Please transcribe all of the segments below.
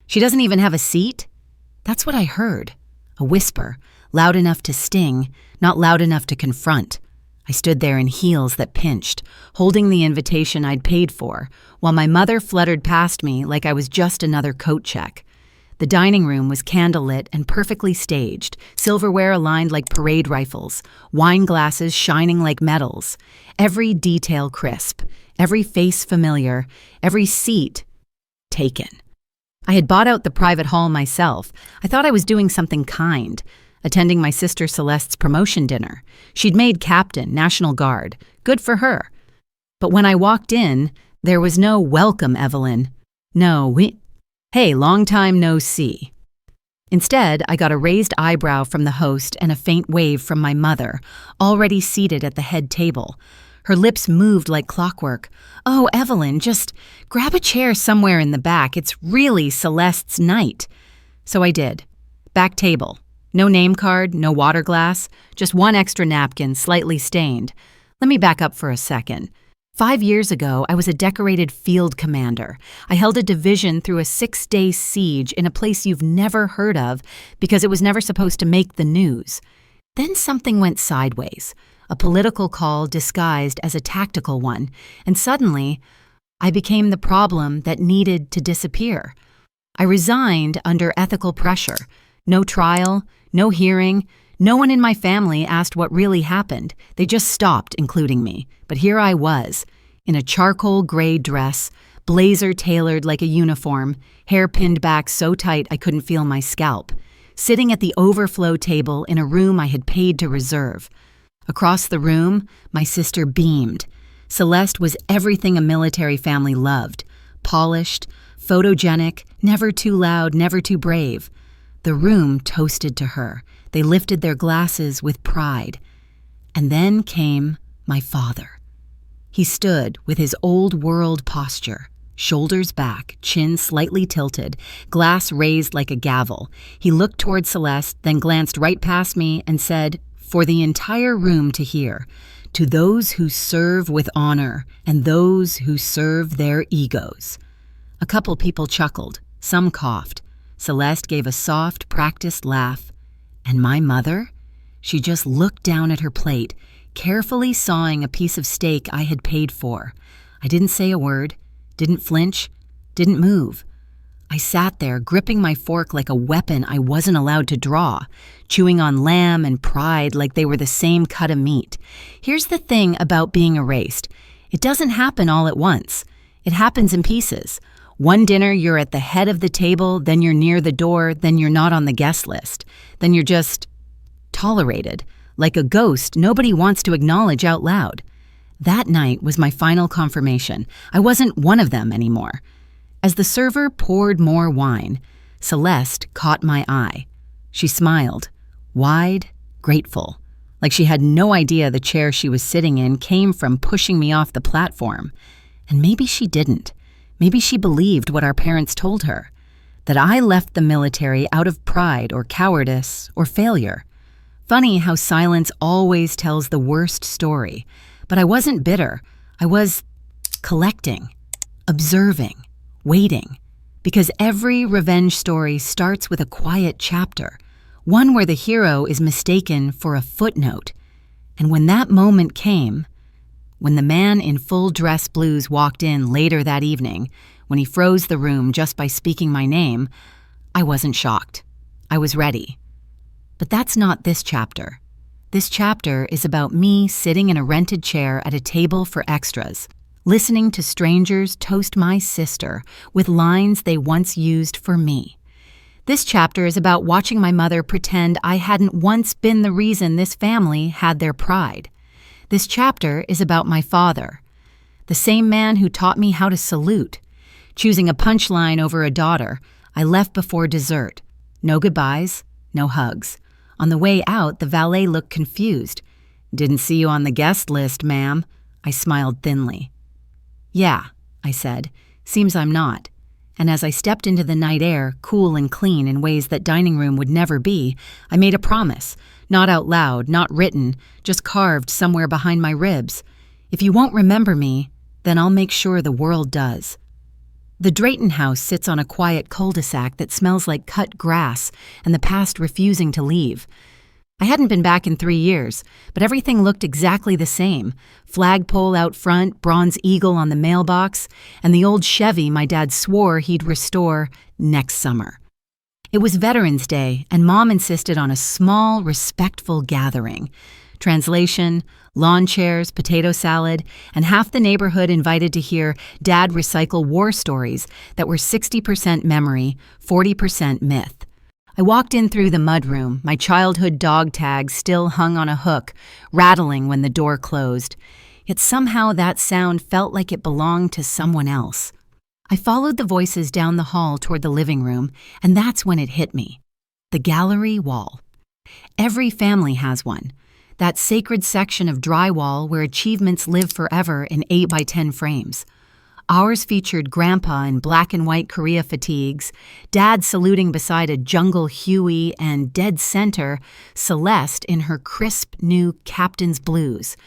She doesn't even have a seat? That's what I heard. A whisper, loud enough to sting, not loud enough to confront. I stood there in heels that pinched, holding the invitation I'd paid for, while my mother fluttered past me like I was just another coat check. The dining room was candlelit and perfectly staged, silverware aligned like parade rifles, wine glasses shining like medals, every detail crisp, every face familiar, every seat taken. I had bought out the private hall myself. I thought I was doing something kind, attending my sister Celeste's promotion dinner. She'd made captain, National Guard. Good for her. But when I walked in, there was no "Welcome, Evelyn." No, "Hey, long time no see." Instead, I got a raised eyebrow from the host and a faint wave from my mother, already seated at the head table. Her lips moved like clockwork. "Oh, Evelyn, just grab a chair somewhere in the back. It's really Celeste's night." So I did. Back table. No name card, no water glass, just one extra napkin, slightly stained. Let me back up for a second. 5 years ago, I was a decorated field commander. I held a division through a 6-day siege in a place you've never heard of because it was never supposed to make the news. Then something went sideways, a political call disguised as a tactical one, and suddenly, I became the problem that needed to disappear. I resigned under ethical pressure. No trial, no hearing. No one in my family asked what really happened. They just stopped including me. But here I was, in a charcoal gray dress, blazer tailored like a uniform, hair pinned back so tight I couldn't feel my scalp, sitting at the overflow table in a room I had paid to reserve. Across the room, my sister beamed. Celeste was everything a military family loved. Polished, photogenic, never too loud, never too brave. The room toasted to her. They lifted their glasses with pride. And then came my father. He stood with his old-world posture, shoulders back, chin slightly tilted, glass raised like a gavel. He looked toward Celeste, then glanced right past me and said, for the entire room to hear, "To those who serve with honor and those who serve their egos." A couple people chuckled. Some coughed. Celeste gave a soft, practiced laugh. And my mother? She just looked down at her plate, carefully sawing a piece of steak I had paid for. I didn't say a word, didn't flinch, didn't move. I sat there, gripping my fork like a weapon I wasn't allowed to draw, chewing on lamb and pride like they were the same cut of meat. Here's the thing about being erased. It doesn't happen all at once. It happens in pieces. One dinner, you're at the head of the table, then you're near the door, then you're not on the guest list. Then you're just tolerated, like a ghost nobody wants to acknowledge out loud. That night was my final confirmation. I wasn't one of them anymore. As the server poured more wine, Celeste caught my eye. She smiled, wide, grateful, like she had no idea the chair she was sitting in came from pushing me off the platform. And maybe she didn't. Maybe she believed what our parents told her, that I left the military out of pride or cowardice or failure. Funny how silence always tells the worst story. But I wasn't bitter. I was collecting, observing, waiting. Because every revenge story starts with a quiet chapter, one where the hero is mistaken for a footnote. And when that moment came, when the man in full dress blues walked in later that evening, when he froze the room just by speaking my name, I wasn't shocked. I was ready. But that's not this chapter. This chapter is about me sitting in a rented chair at a table for extras, listening to strangers toast my sister with lines they once used for me. This chapter is about watching my mother pretend I hadn't once been the reason this family had their pride. This chapter is about my father, the same man who taught me how to salute. Choosing a punchline over a daughter, I left before dessert. No goodbyes, no hugs. On the way out, the valet looked confused. "Didn't see you on the guest list, ma'am." I smiled thinly. "Yeah," I said. "Seems I'm not." And as I stepped into the night air, cool and clean in ways that dining room would never be, I made a promise. Not out loud, not written, just carved somewhere behind my ribs. If you won't remember me, then I'll make sure the world does. The Drayton house sits on a quiet cul-de-sac that smells like cut grass and the past refusing to leave. I hadn't been back in 3 years, but everything looked exactly the same. Flagpole out front, bronze eagle on the mailbox, and the old Chevy my dad swore he'd restore next summer. It was Veterans Day, and Mom insisted on a small, respectful gathering. Translation, lawn chairs, potato salad, and half the neighborhood invited to hear Dad recycle war stories that were 60% memory, 40% myth. I walked in through the mudroom, my childhood dog tag still hung on a hook, rattling when the door closed. Yet somehow that sound felt like it belonged to someone else. I followed the voices down the hall toward the living room, and that's when it hit me. The gallery wall. Every family has one. That sacred section of drywall where achievements live forever in 8x10 frames. Ours featured Grandpa in black and white Korea fatigues, Dad saluting beside a jungle Huey, and dead center, Celeste in her crisp new captain's blues.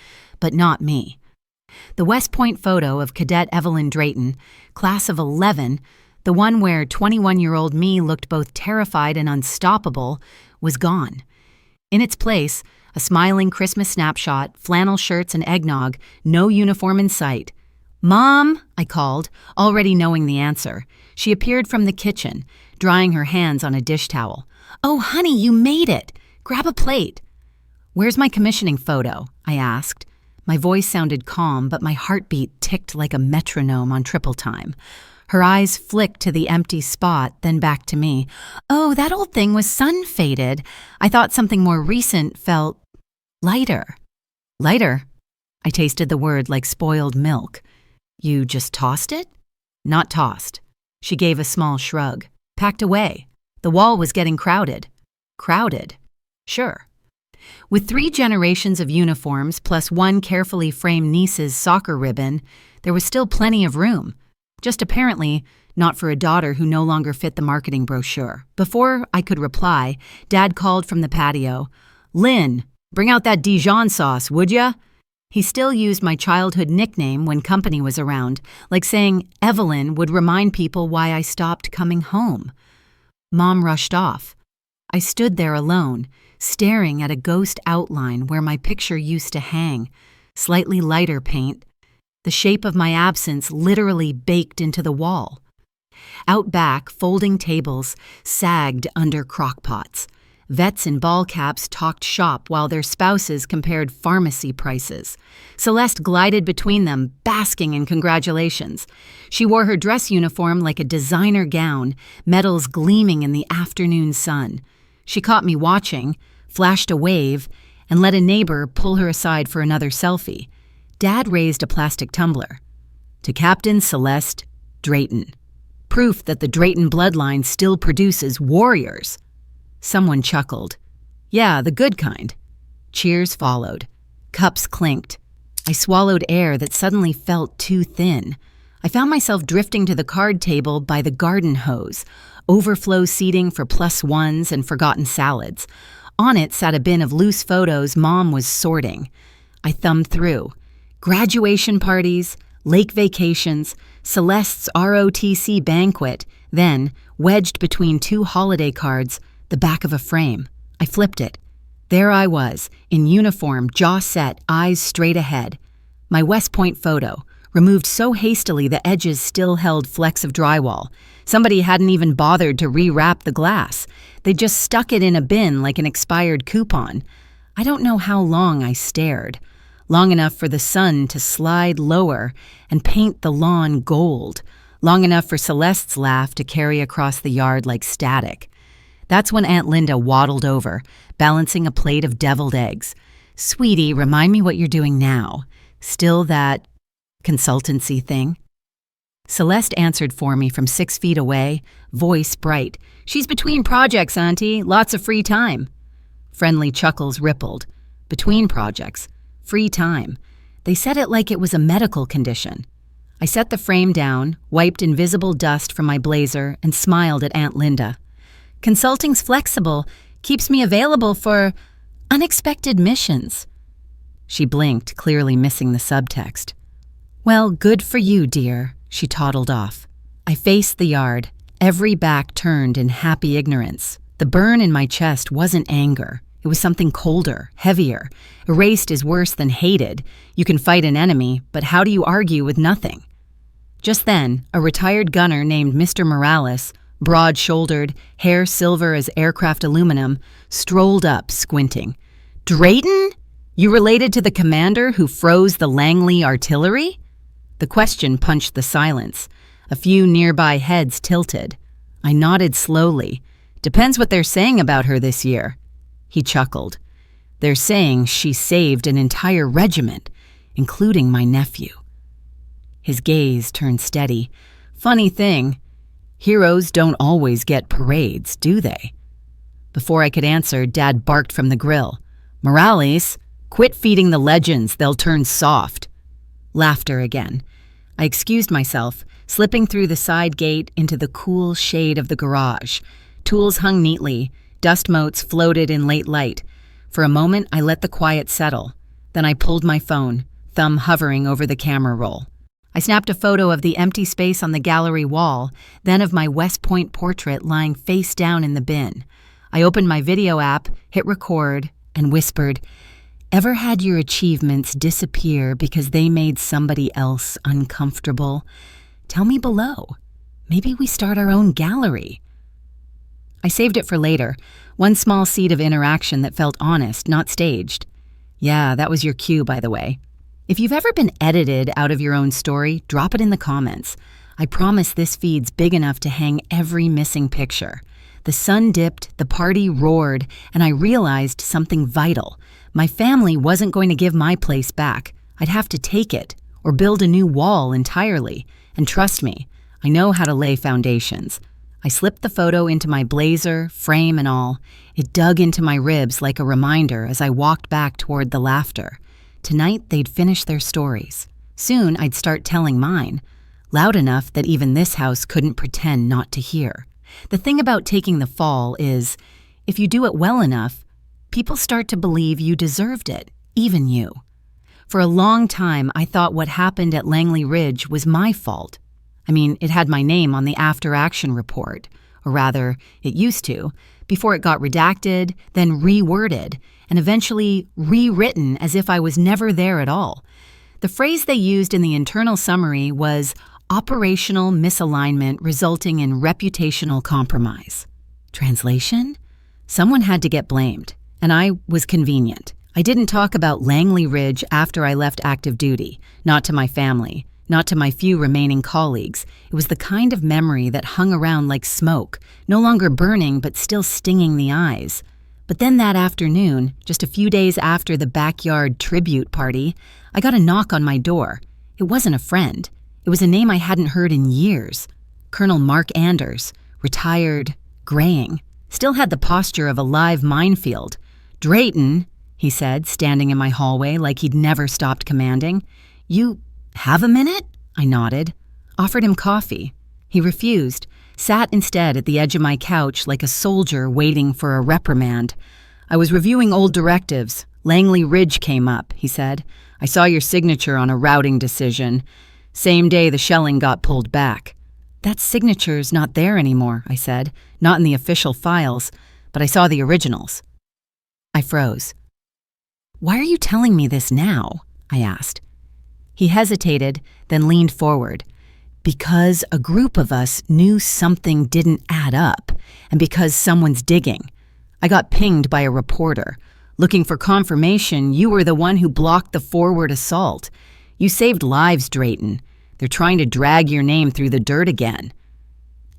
But not me. The West Point photo of Cadet Evelyn Drayton, class of 11, the one where 21-year-old me looked both terrified and unstoppable, was gone. In its place, a smiling Christmas snapshot, flannel shirts and eggnog, no uniform in sight. "Mom," I called, already knowing the answer. She appeared from the kitchen, drying her hands on a dish towel. "Oh, honey, you made it. Grab a plate." "Where's my commissioning photo?" I asked. My voice sounded calm, but my heartbeat ticked like a metronome on triple time. Her eyes flicked to the empty spot, then back to me. "Oh, that old thing was sun-faded. I thought something more recent felt lighter." "Lighter?" I tasted the word like spoiled milk. "You just tossed it?" "Not tossed." She gave a small shrug. "Packed away. The wall was getting crowded." "Crowded?" "Sure." With 3 generations of uniforms plus 1 carefully framed niece's soccer ribbon, there was still plenty of room. Just apparently not for a daughter who no longer fit the marketing brochure. Before I could reply, Dad called from the patio, "Lynn, bring out that Dijon sauce, would ya?" He still used my childhood nickname when company was around, like saying Evelyn would remind people why I stopped coming home. Mom rushed off. I stood there alone, staring at a ghost outline where my picture used to hang, slightly lighter paint, the shape of my absence literally baked into the wall. Out back, folding tables sagged under crockpots. Vets in ball caps talked shop while their spouses compared pharmacy prices. Celeste glided between them, basking in congratulations. She wore her dress uniform like a designer gown, medals gleaming in the afternoon sun. She caught me watching, flashed a wave, and let a neighbor pull her aside for another selfie. Dad raised a plastic tumbler. "To Captain Celeste Drayton. Proof that the Drayton bloodline still produces warriors." Someone chuckled. "Yeah, the good kind." Cheers followed. Cups clinked. I swallowed air that suddenly felt too thin. I found myself drifting to the card table by the garden hose, overflow seating for +1s and forgotten salads. On it sat a bin of loose photos Mom was sorting. I thumbed through. Graduation parties, lake vacations, Celeste's ROTC banquet, then, wedged between 2 holiday cards, the back of a frame. I flipped it. There I was, in uniform, jaw set, eyes straight ahead. My West Point photo, removed so hastily the edges still held flecks of drywall. Somebody hadn't even bothered to rewrap the glass. They just stuck it in a bin like an expired coupon. I don't know how long I stared. Long enough for the sun to slide lower and paint the lawn gold. Long enough for Celeste's laugh to carry across the yard like static. That's when Aunt Linda waddled over, balancing a plate of deviled eggs. "Sweetie, remind me what you're doing now. Still that consultancy thing?" Celeste answered for me from 6 feet away, voice bright. "She's between projects, Auntie. Lots of free time." Friendly chuckles rippled. Between projects. Free time. They said it like it was a medical condition. I set the frame down, wiped invisible dust from my blazer, and smiled at Aunt Linda. "Consulting's flexible, keeps me available for unexpected missions." She blinked, clearly missing the subtext. "Well, good for you, dear," she toddled off. I faced the yard, every back turned in happy ignorance. The burn in my chest wasn't anger. It was something colder, heavier. Erased is worse than hated. You can fight an enemy, but how do you argue with nothing? Just then, a retired gunner named Mr. Morales, broad-shouldered, hair silver as aircraft aluminum, strolled up, squinting. "Drayton? You related to the commander who froze the Langley artillery?" The question punched the silence. A few nearby heads tilted. I nodded slowly. "Depends what they're saying about her this year." He chuckled. "They're saying she saved an entire regiment, including my nephew." His gaze turned steady. "Funny thing, heroes don't always get parades, do they?" Before I could answer, Dad barked from the grill. "Morales, quit feeding the legends, they'll turn soft." Laughter again. I excused myself, slipping through the side gate into the cool shade of the garage. Tools hung neatly, dust motes floated in late light. For a moment, I let the quiet settle. Then I pulled my phone, thumb hovering over the camera roll. I snapped a photo of the empty space on the gallery wall, then of my West Point portrait lying face down in the bin. I opened my video app, hit record, and whispered, "Ever had your achievements disappear because they made somebody else uncomfortable? Tell me below. Maybe we start our own gallery." I saved it for later, one small seed of interaction that felt honest, not staged. Yeah, that was your cue, by the way. If you've ever been edited out of your own story, drop it in the comments. I promise this feed's big enough to hang every missing picture. The sun dipped, the party roared, and I realized something vital. My family wasn't going to give my place back. I'd have to take it, or build a new wall entirely. And trust me, I know how to lay foundations. I slipped the photo into my blazer, frame and all. It dug into my ribs like a reminder as I walked back toward the laughter. Tonight, they'd finish their stories. Soon, I'd start telling mine, loud enough that even this house couldn't pretend not to hear. The thing about taking the fall is, if you do it well enough, people start to believe you deserved it, even you. For a long time, I thought what happened at Langley Ridge was my fault. I mean, it had my name on the after-action report, or rather, it used to, before it got redacted, then reworded, and eventually rewritten as if I was never there at all. The phrase they used in the internal summary was operational misalignment resulting in reputational compromise. Translation? Someone had to get blamed, and I was convenient. I didn't talk about Langley Ridge after I left active duty, not to my family, not to my few remaining colleagues. It was the kind of memory that hung around like smoke, no longer burning but still stinging the eyes. But then that afternoon, just a few days after the backyard tribute party, I got a knock on my door. It wasn't a friend. It was a name I hadn't heard in years. Colonel Mark Anders, retired, graying, still had the posture of a live minefield. "Drayton," he said, standing in my hallway like he'd never stopped commanding. "You have a minute?" I nodded. Offered him coffee. He refused, sat instead at the edge of my couch like a soldier waiting for a reprimand. "I was reviewing old directives. Langley Ridge came up," he said. "I saw your signature on a routing decision. Same day the shelling got pulled back." "That signature's not there anymore," I said. "Not in the official files, but I saw the originals." I froze. "Why are you telling me this now?" I asked. He hesitated, then leaned forward. "Because a group of us knew something didn't add up, and because someone's digging. I got pinged by a reporter. Looking for confirmation you were the one who blocked the forward assault. You saved lives, Drayton. They're trying to drag your name through the dirt again."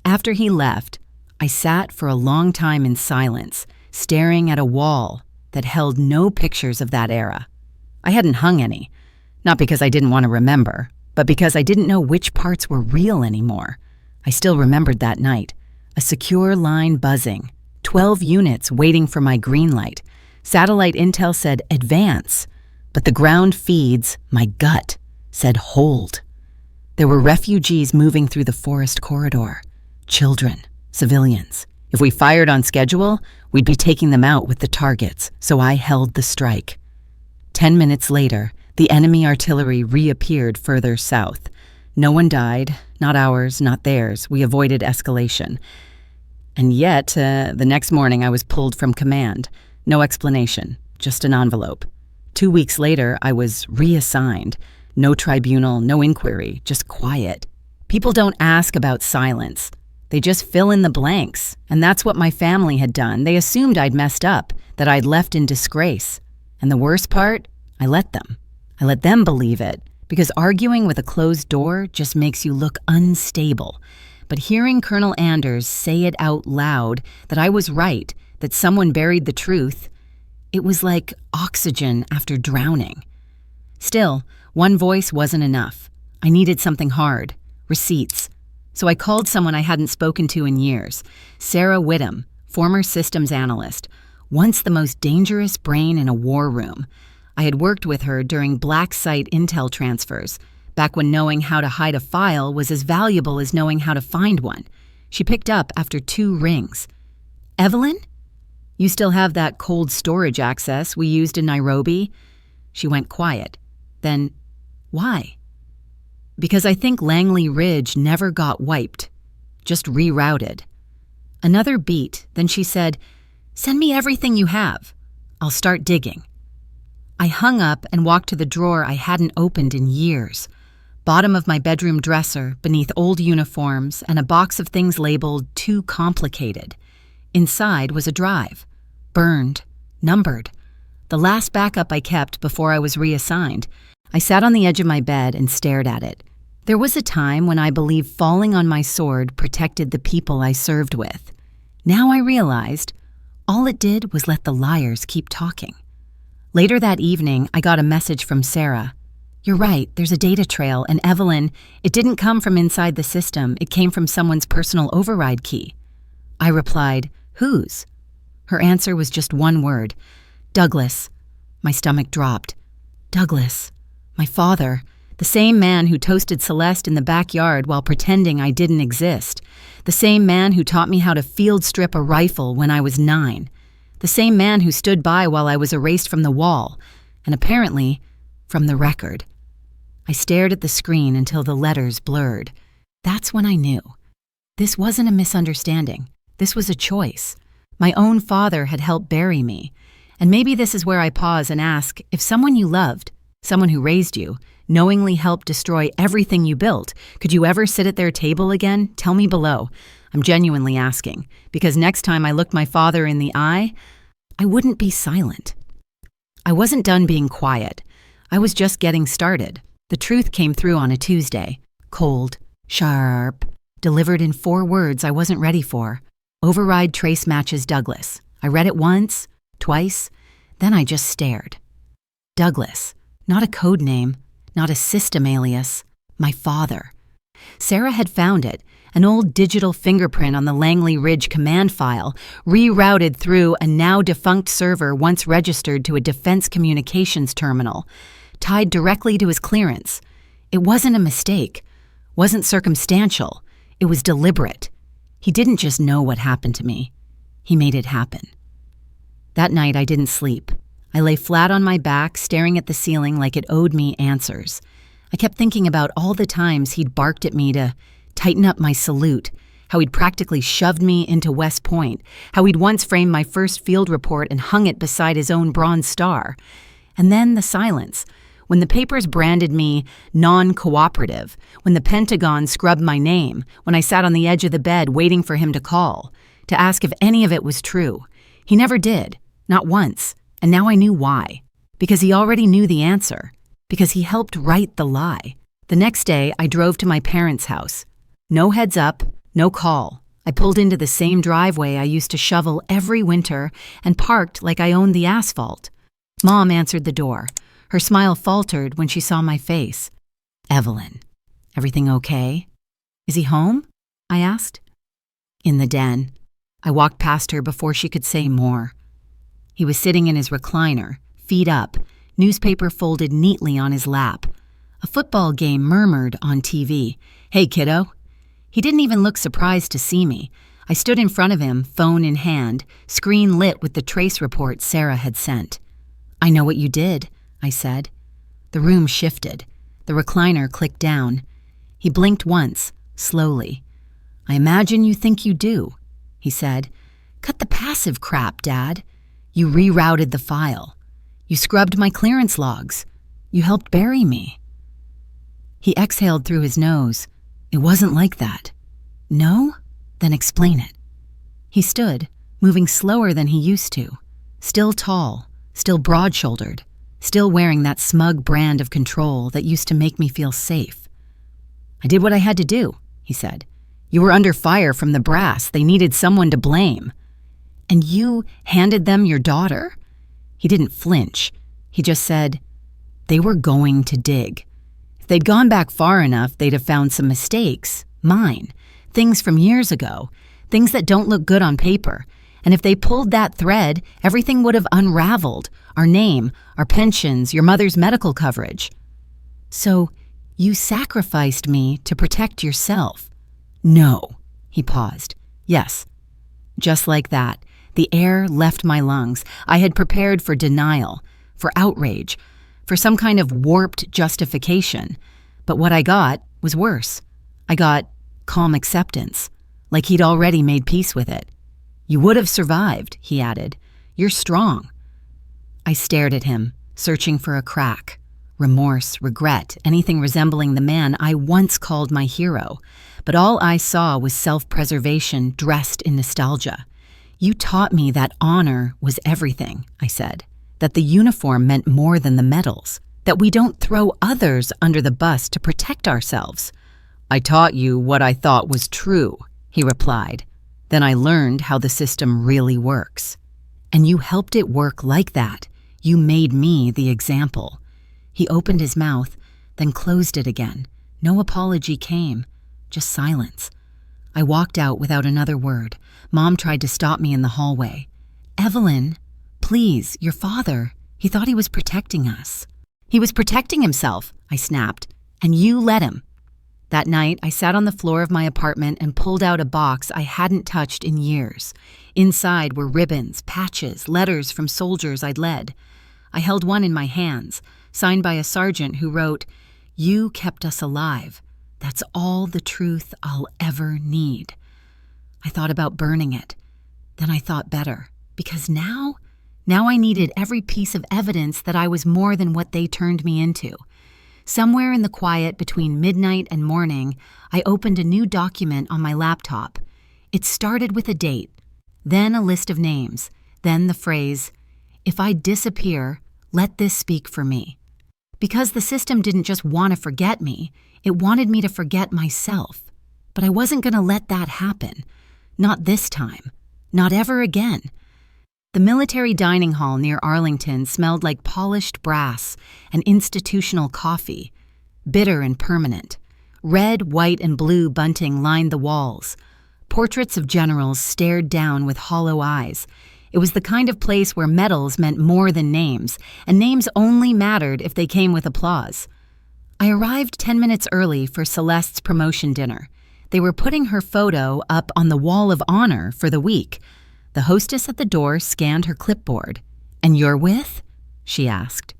After he left, I sat for a long time in silence, staring at a wall that held no pictures of that era. I hadn't hung any, not because I didn't want to remember, but because I didn't know which parts were real anymore. I still remembered that night, a secure line buzzing, 12 units waiting for my green light. Satellite intel said advance, but the ground feeds, my gut, said hold. There were refugees moving through the forest corridor. Children, civilians. If we fired on schedule, we'd be taking them out with the targets, so I held the strike. 10 minutes later, the enemy artillery reappeared further south. No one died, not ours, not theirs. We avoided escalation. And yet, the next morning I was pulled from command. No explanation, just an envelope. 2 weeks later, I was reassigned. No tribunal, no inquiry, just quiet. People don't ask about silence. They just fill in the blanks, and that's what my family had done. They assumed I'd messed up, that I'd left in disgrace. And the worst part? I let them. I let them believe it, because arguing with a closed door just makes you look unstable. But hearing Colonel Anders say it out loud, that I was right, that someone buried the truth, it was like oxygen after drowning. Still, one voice wasn't enough. I needed something hard, receipts. So I called someone I hadn't spoken to in years, Sarah Whittam, former systems analyst, once the most dangerous brain in a war room. I had worked with her during black site intel transfers, back when knowing how to hide a file was as valuable as knowing how to find one. She picked up after 2 rings. "Evelyn? You still have that cold storage access we used in Nairobi?" She went quiet. Then, "Why?" "Because I think Langley Ridge never got wiped, just rerouted." Another beat, then she said, "Send me everything you have. I'll start digging." I hung up and walked to the drawer I hadn't opened in years. Bottom of my bedroom dresser, beneath old uniforms and a box of things labeled "too complicated." Inside was a drive, burned, numbered. The last backup I kept before I was reassigned. I sat on the edge of my bed and stared at it. There was a time when I believed falling on my sword protected the people I served with. Now I realized all it did was let the liars keep talking. Later that evening, I got a message from Sarah. "You're right, there's a data trail, and Evelyn, it didn't come from inside the system, it came from someone's personal override key." I replied, "Whose?" Her answer was just one word, "Douglas." My stomach dropped. Douglas. My father, the same man who toasted Celeste in the backyard while pretending I didn't exist, the same man who taught me how to field strip a rifle when I was 9, the same man who stood by while I was erased from the wall, and apparently from the record. I stared at the screen until the letters blurred. That's when I knew. This wasn't a misunderstanding. This was a choice. My own father had helped bury me. And maybe this is where I pause and ask, if someone you loved, someone who raised you, knowingly helped destroy everything you built, could you ever sit at their table again? Tell me below. I'm genuinely asking, because next time I looked my father in the eye, I wouldn't be silent. I wasn't done being quiet. I was just getting started. The truth came through on a Tuesday. Cold, sharp, delivered in 4 words I wasn't ready for. Override trace matches Douglas. I read it once, twice, then I just stared. Douglas. Not a code name, not a system alias, my father. Sarah had found it, an old digital fingerprint on the Langley Ridge command file, rerouted through a now-defunct server once registered to a defense communications terminal, tied directly to his clearance. It wasn't a mistake, wasn't circumstantial, it was deliberate. He didn't just know what happened to me, he made it happen. That night I didn't sleep. I lay flat on my back, staring at the ceiling like it owed me answers. I kept thinking about all the times he'd barked at me to tighten up my salute, how he'd practically shoved me into West Point, how he'd once framed my first field report and hung it beside his own Bronze Star. And then the silence. When the papers branded me non-cooperative, when the Pentagon scrubbed my name, when I sat on the edge of the bed waiting for him to call, to ask if any of it was true. He never did, not once. And now I knew why. Because he already knew the answer. Because he helped write the lie. The next day, I drove to my parents' house. No heads up, no call. I pulled into the same driveway I used to shovel every winter and parked like I owned the asphalt. Mom answered the door. Her smile faltered when she saw my face. "Evelyn, everything okay? Is he home?" I asked. "In the den." I walked past her before she could say more. He was sitting in his recliner, feet up, newspaper folded neatly on his lap. A football game murmured on TV. "Hey, kiddo." He didn't even look surprised to see me. I stood in front of him, phone in hand, screen lit with the trace report Sarah had sent. "I know what you did," I said. The room shifted. The recliner clicked down. He blinked once, slowly. "I imagine you think you do," he said. "Cut the passive crap, Dad. You rerouted the file. You scrubbed my clearance logs. You helped bury me." He exhaled through his nose. "It wasn't like that." "No? Then explain it." He stood, moving slower than he used to. Still tall, still broad-shouldered, still wearing that smug brand of control that used to make me feel safe. "I did what I had to do," he said. "You were under fire from the brass. They needed someone to blame." "And you handed them your daughter?" He didn't flinch. He just said, "They were going to dig. If they'd gone back far enough, they'd have found some mistakes, mine, things from years ago, things that don't look good on paper. And if they pulled that thread, everything would have unraveled. Our name, our pensions, your mother's medical coverage." "So you sacrificed me to protect yourself?" "No." He paused. "Yes." Just like that, the air left my lungs. I had prepared for denial, for outrage, for some kind of warped justification. But what I got was worse. I got calm acceptance, like he'd already made peace with it. "You would have survived," he added. "You're strong." I stared at him, searching for a crack. Remorse, regret, anything resembling the man I once called my hero. But all I saw was self-preservation dressed in nostalgia. "You taught me that honor was everything," I said. "That the uniform meant more than the medals. That we don't throw others under the bus to protect ourselves." "I taught you what I thought was true," he replied. "Then I learned how the system really works." "And you helped it work like that. You made me the example." He opened his mouth, then closed it again. No apology came, just silence. I walked out without another word. Mom tried to stop me in the hallway. "Evelyn, please, your father, he thought he was protecting us." "He was protecting himself," I snapped, "and you let him." That night, I sat on the floor of my apartment and pulled out a box I hadn't touched in years. Inside were ribbons, patches, letters from soldiers I'd led. I held one in my hands, signed by a sergeant who wrote, "You kept us alive. That's all the truth I'll ever need." I thought about burning it. Then I thought better, because now I needed every piece of evidence that I was more than what they turned me into. Somewhere in the quiet between midnight and morning, I opened a new document on my laptop. It started with a date, then a list of names, then the phrase, "If I disappear, let this speak for me." Because the system didn't just want to forget me, it wanted me to forget myself. But I wasn't going to let that happen. Not this time. Not ever again. The military dining hall near Arlington smelled like polished brass and institutional coffee, bitter and permanent. Red, white, and blue bunting lined the walls. Portraits of generals stared down with hollow eyes. It was the kind of place where medals meant more than names, and names only mattered if they came with applause. I arrived 10 minutes early for Celeste's promotion dinner. They were putting her photo up on the wall of honor for the week. The hostess at the door scanned her clipboard. "And you're with?" she asked.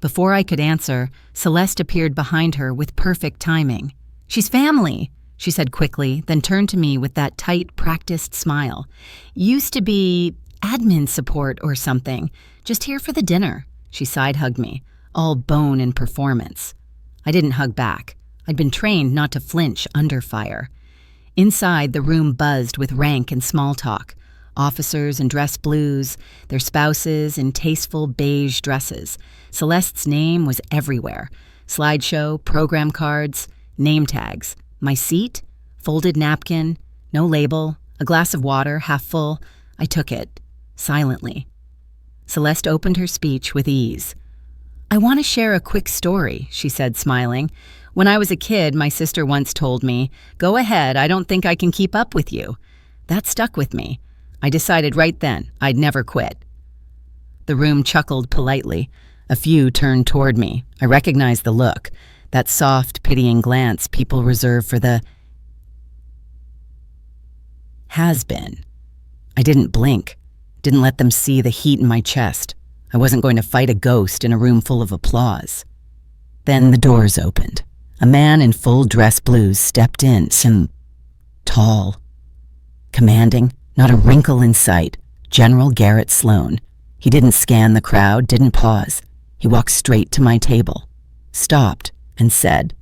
Before I could answer, Celeste appeared behind her with perfect timing. "She's family," she said quickly, then turned to me with that tight, practiced smile. "Used to be admin support or something. Just here for the dinner." She side-hugged me, all bone and performance. I didn't hug back. I'd been trained not to flinch under fire. Inside, the room buzzed with rank and small talk. Officers in dress blues, their spouses in tasteful beige dresses. Celeste's name was everywhere. Slideshow, program cards, name tags. My seat? Folded napkin, no label, a glass of water, half full. I took it, silently. Celeste opened her speech with ease. "I want to share a quick story," she said, smiling. "When I was a kid, my sister once told me, 'Go ahead, I don't think I can keep up with you.' That stuck with me. I decided right then I'd never quit." The room chuckled politely. A few turned toward me. I recognized the look, that soft, pitying glance people reserve for the has-been. I didn't blink, didn't let them see the heat in my chest. I wasn't going to fight a ghost in a room full of applause. Then the doors opened. A man in full dress blues stepped in, tall, commanding, not a wrinkle in sight. General Garrett Sloan. He didn't scan the crowd, didn't pause. He walked straight to my table, stopped, and said,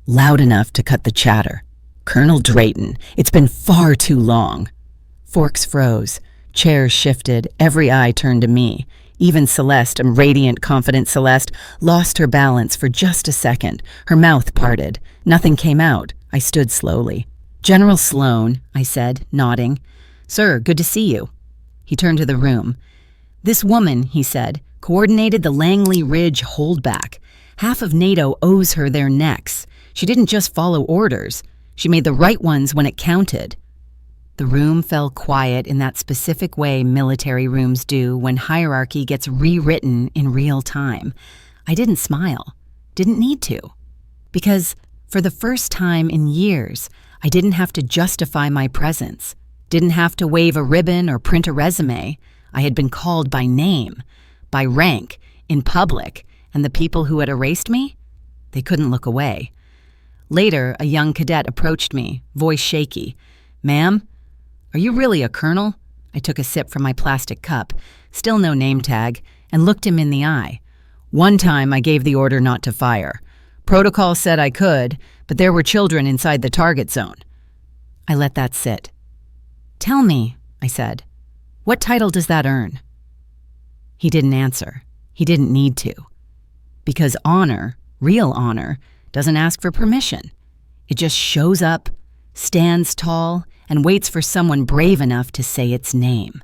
loud enough to cut the chatter, "Colonel Drayton, it's been far too long." Forks froze, chairs shifted, every eye turned to me. Even Celeste, a radiant, confident Celeste, lost her balance for just a second. Her mouth parted. Nothing came out. I stood slowly. "General Sloan," I said, nodding. "Sir, good to see you." He turned to the room. "This woman," he said, "coordinated the Langley Ridge holdback. Half of NATO owes her their necks. She didn't just follow orders. She made the right ones when it counted." The room fell quiet in that specific way military rooms do when hierarchy gets rewritten in real time. I didn't smile. Didn't need to. Because for the first time in years, I didn't have to justify my presence. Didn't have to wave a ribbon or print a resume. I had been called by name, by rank, in public, and the people who had erased me? They couldn't look away. Later, a young cadet approached me, voice shaky. "Ma'am, are you really a colonel?" I took a sip from my plastic cup, still no name tag, and looked him in the eye. "One time I gave the order not to fire. Protocol said I could, but there were children inside the target zone." I let that sit. "Tell me," I said, "what title does that earn?" He didn't answer. He didn't need to. Because honor, real honor, doesn't ask for permission. It just shows up, stands tall, and waits for someone brave enough to say its name.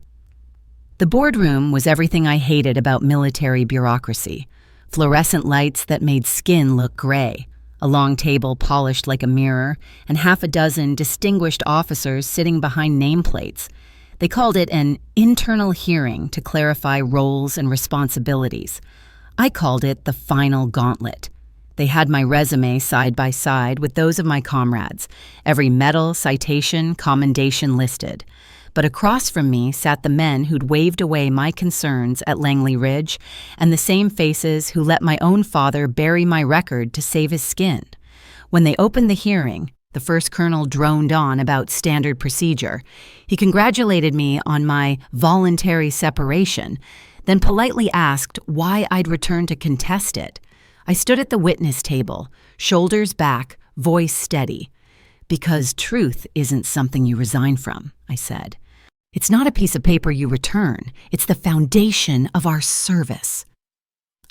The boardroom was everything I hated about military bureaucracy. Fluorescent lights that made skin look gray, a long table polished like a mirror, and half a dozen distinguished officers sitting behind nameplates. They called it an internal hearing to clarify roles and responsibilities. I called it the final gauntlet. They had my resume side by side with those of my comrades, every medal, citation, commendation listed. But across from me sat the men who'd waved away my concerns at Langley Ridge, and the same faces who let my own father bury my record to save his skin. When they opened the hearing, the first colonel droned on about standard procedure. He congratulated me on my voluntary separation, then politely asked why I'd returned to contest it. I stood at the witness table, shoulders back, voice steady. "Because truth isn't something you resign from," I said. "It's not a piece of paper you return. It's the foundation of our service."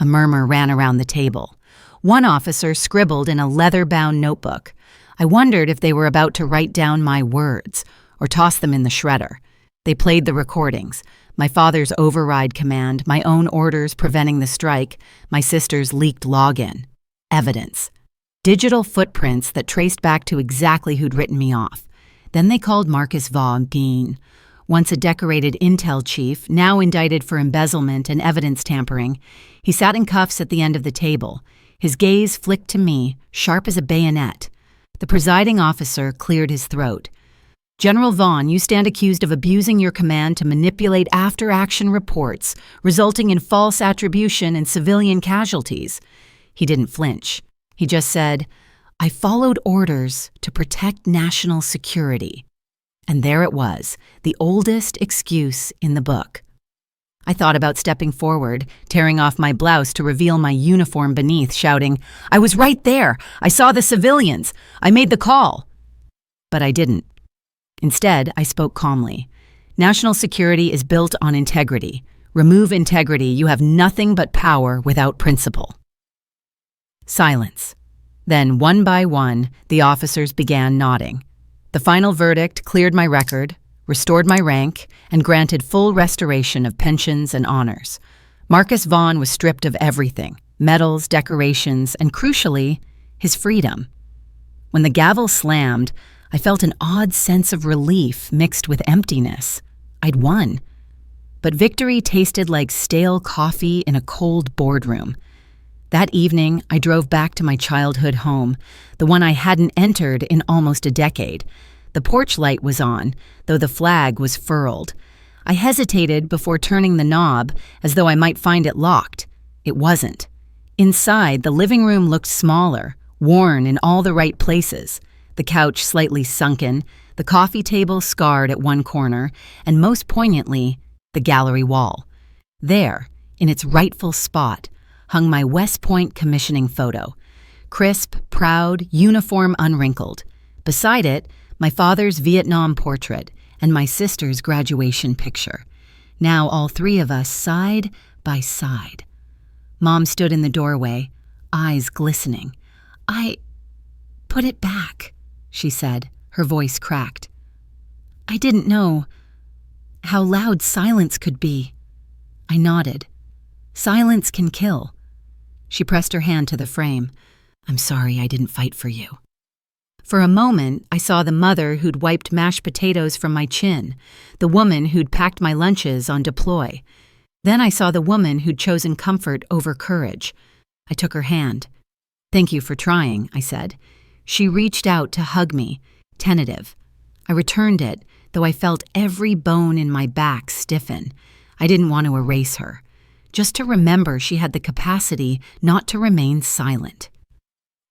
A murmur ran around the table. One officer scribbled in a leather-bound notebook. I wondered if they were about to write down my words or toss them in the shredder. They played the recordings. My father's override command, my own orders preventing the strike, my sister's leaked login. Evidence. Digital footprints that traced back to exactly who'd written me off. Then they called Marcus Vaughan Bean, once a decorated intel chief, now indicted for embezzlement and evidence tampering. He sat in cuffs at the end of the table. His gaze flicked to me, sharp as a bayonet. The presiding officer cleared his throat. "General Vaughn, you stand accused of abusing your command to manipulate after-action reports, resulting in false attribution and civilian casualties." He didn't flinch. He just said, "I followed orders to protect national security." And there it was, the oldest excuse in the book. I thought about stepping forward, tearing off my blouse to reveal my uniform beneath, shouting, "I was right there! I saw the civilians! I made the call!" But I didn't. Instead, I spoke calmly. National security is built on integrity. Remove integrity, you have nothing but power without principle. Silence. Then, one by one, the officers began nodding. The final verdict cleared my record, restored my rank, and granted full restoration of pensions and honors. Marcus Vaughan was stripped of everything, medals, decorations, and crucially, his freedom. When the gavel slammed, I felt an odd sense of relief mixed with emptiness. I'd won. But victory tasted like stale coffee in a cold boardroom. That evening, I drove back to my childhood home, the one I hadn't entered in almost a decade. The porch light was on, though the flag was furled. I hesitated before turning the knob, as though I might find it locked. It wasn't. Inside, the living room looked smaller, worn in all the right places, the couch slightly sunken, the coffee table scarred at one corner, and most poignantly, the gallery wall. There, in its rightful spot, hung my West Point commissioning photo. Crisp, proud, uniform unwrinkled. Beside it, my father's Vietnam portrait and my sister's graduation picture. Now all three of us side by side. Mom stood in the doorway, eyes glistening. Put it back, she said, her voice cracked. I didn't know how loud silence could be. I nodded. Silence can kill. She pressed her hand to the frame. I'm sorry I didn't fight for you. For a moment, I saw the mother who'd wiped mashed potatoes from my chin, the woman who'd packed my lunches on deploy. Then I saw the woman who'd chosen comfort over courage. I took her hand. Thank you for trying, I said. She reached out to hug me, tentative. I returned it, though I felt every bone in my back stiffen. I didn't want to erase her, just to remember she had the capacity not to remain silent.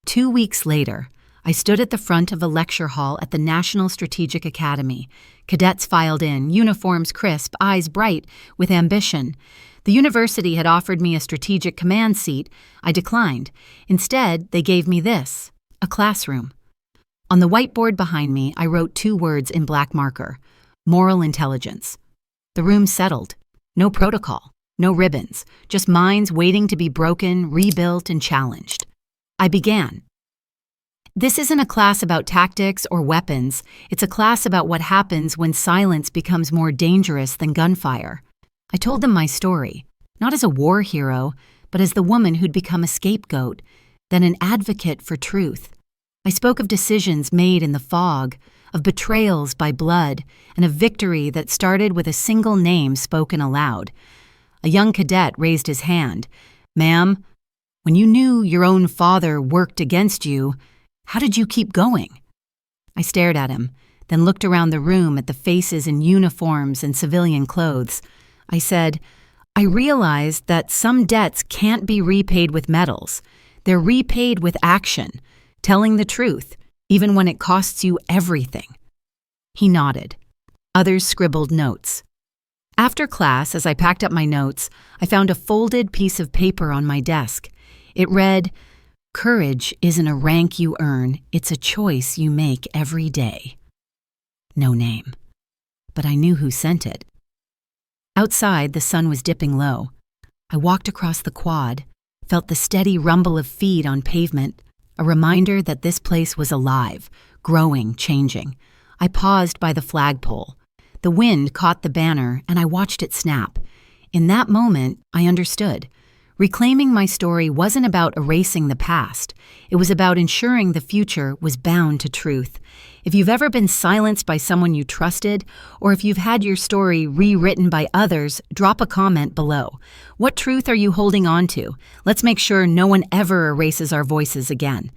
2 weeks later, I stood at the front of a lecture hall at the National Strategic Academy. Cadets filed in, uniforms crisp, eyes bright, with ambition. The university had offered me a strategic command seat. I declined. Instead, they gave me this, a classroom. On the whiteboard behind me, I wrote 2 words in black marker, moral intelligence. The room settled. No protocol, no ribbons, just minds waiting to be broken, rebuilt, and challenged. I began. This isn't a class about tactics or weapons. It's a class about what happens when silence becomes more dangerous than gunfire. I told them my story, not as a war hero, but as the woman who'd become a scapegoat, then an advocate for truth. I spoke of decisions made in the fog, of betrayals by blood, and of victory that started with a single name spoken aloud. A young cadet raised his hand. Ma'am, when you knew your own father worked against you, how did you keep going? I stared at him, then looked around the room at the faces in uniforms and civilian clothes. I said, I realized that some debts can't be repaid with medals. They're repaid with action, telling the truth, even when it costs you everything. He nodded. Others scribbled notes. After class, as I packed up my notes, I found a folded piece of paper on my desk. It read, Courage isn't a rank you earn, it's a choice you make every day. No name. But I knew who sent it. Outside, the sun was dipping low. I walked across the quad, felt the steady rumble of feet on pavement, a reminder that this place was alive, growing, changing. I paused by the flagpole. The wind caught the banner, and I watched it snap. In that moment, I understood. Reclaiming my story wasn't about erasing the past. It was about ensuring the future was bound to truth. If you've ever been silenced by someone you trusted, or if you've had your story rewritten by others, drop a comment below. What truth are you holding on to? Let's make sure no one ever erases our voices again.